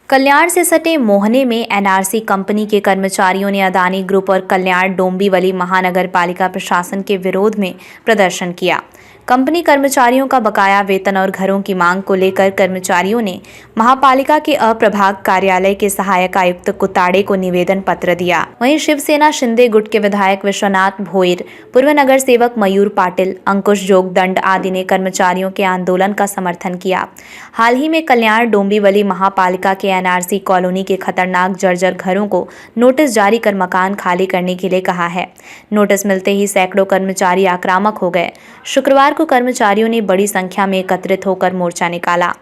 कल्याण से सटे मोहने में एनआरसी कंपनी के कर्मचारियों ने अदानी ग्रुप और कल्याण डोंबिवली महानगर पालिका प्रशासन के विरोध में प्रदर्शन किया। कंपनी कर्मचारियों का बकाया वेतन और घरों की मांग को लेकर कर्मचारियों ने महापालिका के अप्रभाग कार्यालय के सहायक आयुक्त कुताड़े को निवेदन पत्र दिया। वहीं शिवसेना शिंदे गुट के विधायक विश्वनाथ भोईर, पूर्व नगर सेवक मयूर पाटिल, अंकुश जोगदंड आदि ने कर्मचारियों के आंदोलन का समर्थन किया। हाल ही में कल्याण डोंबिवली महापालिका के एनआरसी कॉलोनी के खतरनाक जर्जर घरों को नोटिस जारी कर मकान खाली करने के लिए कहा है। नोटिस मिलते ही सैकड़ों कर्मचारी आक्रामक हो गए। शुक्रवार को कर्मचारियों ने बड़ी संख्या में एकत्रित होकर मोर्चा निकाला।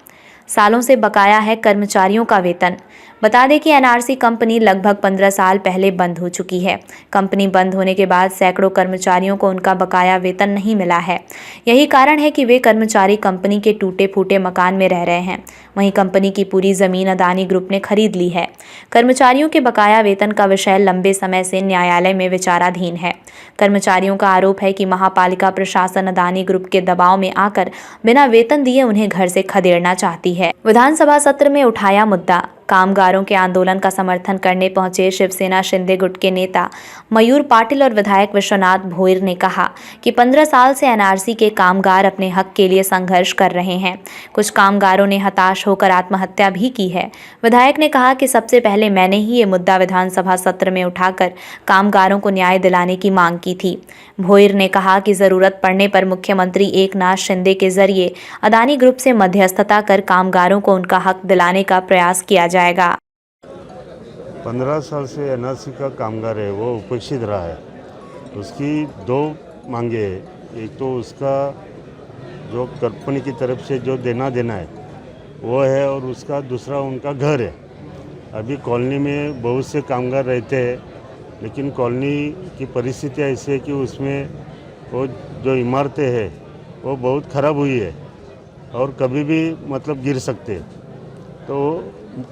सालों से बकाया है कर्मचारियों का वेतन। बता दें कि एनआरसी कंपनी लगभग 15 साल पहले बंद हो चुकी है। कंपनी बंद होने के बाद सैकड़ों कर्मचारियों को उनका बकाया वेतन नहीं मिला है। यही कारण है कि वे कर्मचारी कंपनी के टूटे फूटे मकान में रह रहे हैं। वहीं कंपनी की पूरी जमीन अदानी ग्रुप ने खरीद ली है। कर्मचारियों के बकाया वेतन का विषय लंबे समय से न्यायालय में विचाराधीन है। कर्मचारियों का आरोप है कि महापालिका प्रशासन अदानी ग्रुप के दबाव में आकर बिना वेतन दिए उन्हें घर से खदेड़ना चाहती है। विधानसभा सत्र में उठाया मुद्दा। कामगारों के आंदोलन का समर्थन करने पहुंचे शिवसेना शिंदे गुट के नेता मयूर पाटिल और विधायक विश्वनाथ भोईर ने कहा कि 15 साल से एनआरसी के कामगार अपने हक के लिए संघर्ष कर रहे हैं। कुछ कामगारों ने हताश होकर आत्महत्या भी की है। विधायक ने कहा कि सबसे पहले मैंने ही ये मुद्दा विधानसभा सत्र में उठाकर कामगारों को न्याय दिलाने की मांग की थी। भोईर ने कहा कि जरूरत पड़ने पर मुख्यमंत्री एकनाथ शिंदे के जरिए अदानी ग्रुप से मध्यस्थता कर कामगारों को उनका हक दिलाने का प्रयास किया जाएगा। 15 साल से एनआरसी का कामगार है, वो उपेक्षित रहा है। उसकी दो मांगे हैं। एक तो उसका जो कंपनी की तरफ से जो देना है वो है, और उसका दूसरा उनका घर है। अभी कॉलोनी में बहुत से कामगार रहते हैं, लेकिन कॉलोनी की परिस्थिति ऐसी है कि उसमें वो जो इमारतें हैं वो बहुत ख़राब हुई है और कभी भी मतलब गिर सकते हैं। तो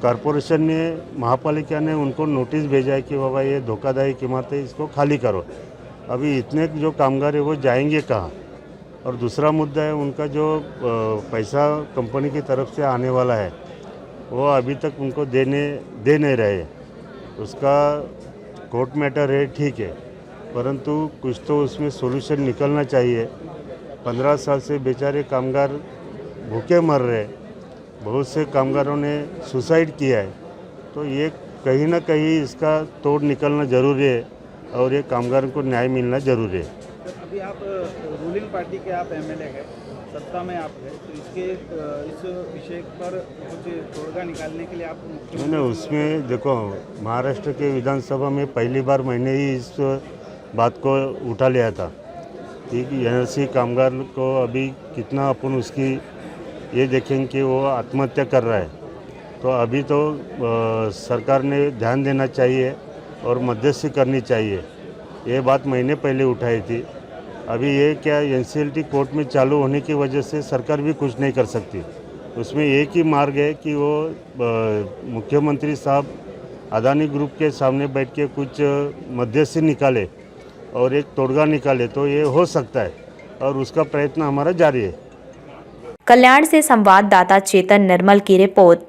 कॉरपोरेशन ने, महापालिका ने उनको नोटिस भेजा है कि बाबा ये धोखादायक इमारतें, इसको खाली करो। अभी इतने जो कामगार है वो जाएंगे कहाँ? और दूसरा मुद्दा है उनका जो पैसा कंपनी की तरफ से आने वाला है वो अभी तक उनको दे नहीं रहे। उसका कोर्ट मैटर है, ठीक है, परंतु कुछ तो उसमें सोल्यूशन निकलना चाहिए। 15 साल से बेचारे कामगार भूखे मर रहे। बहुत से कामगारों ने सुसाइड किया है। तो ये कहीं ना कहीं इसका तोड़ निकलना ज़रूरी है और ये कामगारों को न्याय मिलना ज़रूरी है। अभी आप रूलिंग पार्टी के आप एमएलए हैं, सत्ता में आप हैं, तो इस विषय पर कुछ तोड़गा निकालने के लिए आप मैंने उसमें देखो, महाराष्ट्र के विधानसभा में पहली बार मैंने ही इस बात को उठा लिया था कि एनआरसी कामगार को अभी कितना अपन उसकी ये देखेंगे कि वो आत्महत्या कर रहा है। तो अभी तो सरकार ने ध्यान देना चाहिए और मध्यस्थी करनी चाहिए। ये बात मैंने पहले उठाई थी। अभी ये क्या एनसीएलटी कोर्ट में चालू होने की वजह से सरकार भी कुछ नहीं कर सकती। उसमें एक ही मार्ग है कि वो मुख्यमंत्री साहब अदानी ग्रुप के सामने बैठ के कुछ मध्यस्थी निकाले और एक तोड़गा निकाले, तो ये हो सकता है और उसका प्रयत्न हमारा जारी है। कल्याण से संवाददाता चेतन निर्मल की रिपोर्ट।